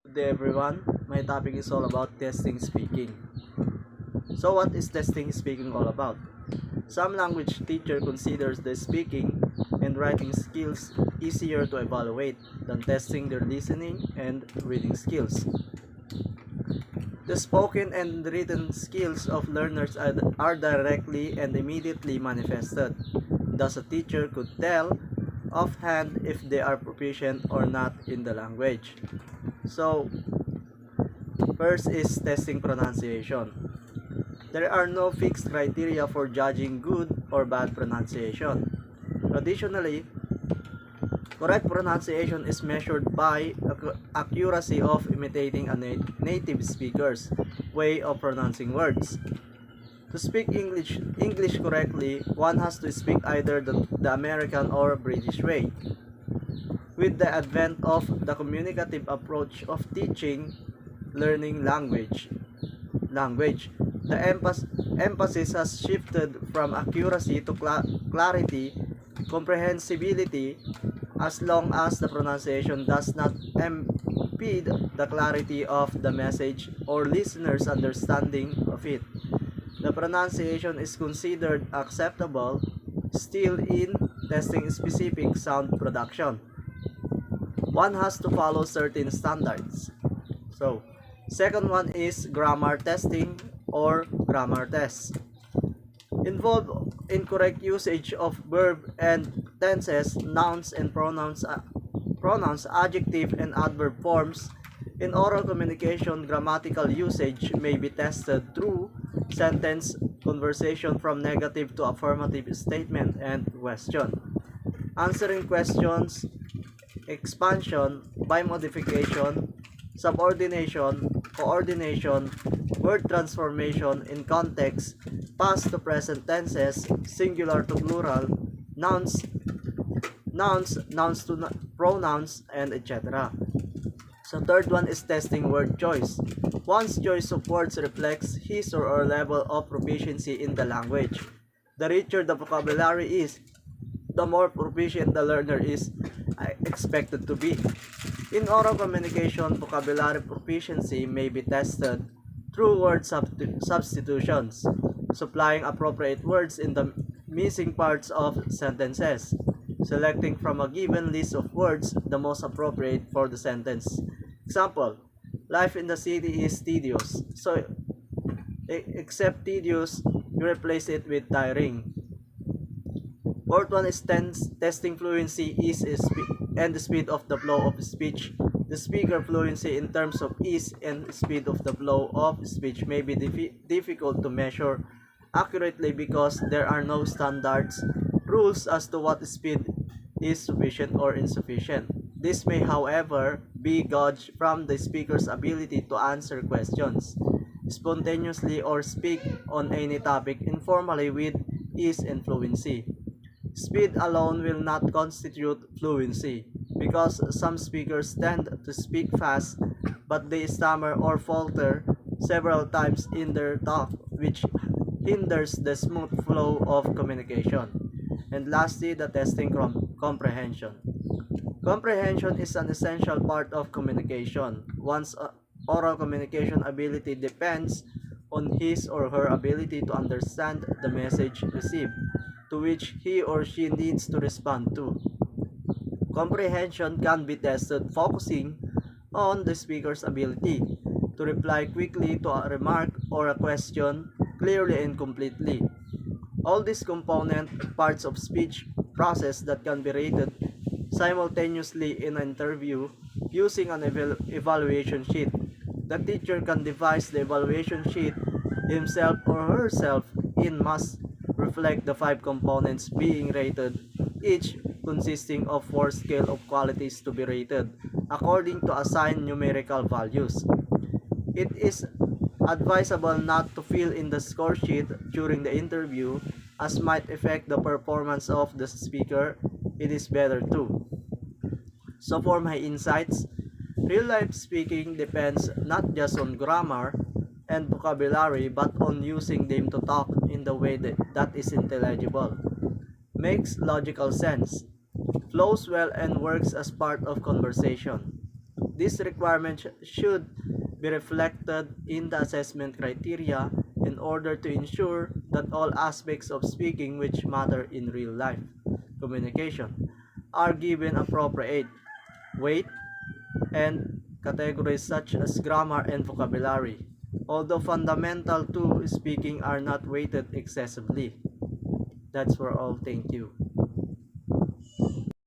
Good day everyone. My topic is all about testing speaking. So what is testing speaking all about? Some language teacher considers the speaking and writing skills easier to evaluate than testing their listening and reading skills. The spoken and written skills of learners are directly and immediately manifested. Thus a teacher could tell offhand if they are proficient or not in the language. So, first is testing pronunciation. There are no fixed criteria for judging good or bad pronunciation. Traditionally, correct pronunciation is measured by accuracy of imitating a native speaker's way of pronouncing words. To speak English correctly, one has to speak either the American or British way. With the advent of the communicative approach of teaching, learning language, the emphasis has shifted from accuracy to clarity, comprehensibility, as long as the pronunciation does not impede the clarity of the message or listener's understanding of it. The pronunciation is considered acceptable still in testing specific sound production. One has to follow certain standards. So, second one is grammar testing or grammar tests. Involve incorrect usage of verb and tenses, nouns and pronouns, adjective and adverb forms. In oral communication, grammatical usage may be tested through sentence conversation from negative to affirmative statement and question. Answering questions, expansion, by modification, subordination, coordination, word transformation in context, past to present tenses, singular to plural, nouns, nouns to pronouns, and etc. So third one is testing word choice. One's choice of words reflects his or her level of proficiency in the language. The richer the vocabulary is, the more proficient the learner is expected to be. In oral communication, vocabulary proficiency may be tested through word substitutions, supplying appropriate words in the missing parts of sentences, selecting from a given list of words the most appropriate for the sentence. Example, life in the city is tedious. So, except tedious, you replace it with tiring. Fourth one is testing fluency, and the speed of the flow of speech. The speaker fluency in terms of ease and speed of the flow of speech may be difficult to measure accurately because there are no standards, rules as to what speed is sufficient or insufficient. This may, however, be gauged from the speaker's ability to answer questions spontaneously or speak on any topic informally with ease and fluency. Speed alone will not constitute fluency because some speakers tend to speak fast but they stammer or falter several times in their talk, which hinders the smooth flow of communication. And lastly, the testing comprehension. Comprehension is an essential part of communication. One's oral communication ability depends on his or her ability to understand the message received, to which he or she needs to respond to. Comprehension can be tested focusing on the speaker's ability to reply quickly to a remark or a question clearly and completely. All these component parts of speech process that can be rated simultaneously in an interview using an evaluation sheet. The teacher can devise the evaluation sheet himself or herself in must reflect the five components being rated, each consisting of four scale of qualities to be rated according to assigned numerical values. It is advisable not to fill in the score sheet during the interview as might affect the performance of the speaker. It is better to. So for my insights, real life speaking depends not just on grammar and vocabulary but on using them to talk in the way that is intelligible, makes logical sense, flows well and works as part of conversation. This requirement should be reflected in the assessment criteria in order to ensure that all aspects of speaking which matter in real life communication are given appropriate weight and categories such as grammar and vocabulary, although fundamental to speaking are not weighted excessively. That's for all. Thank you.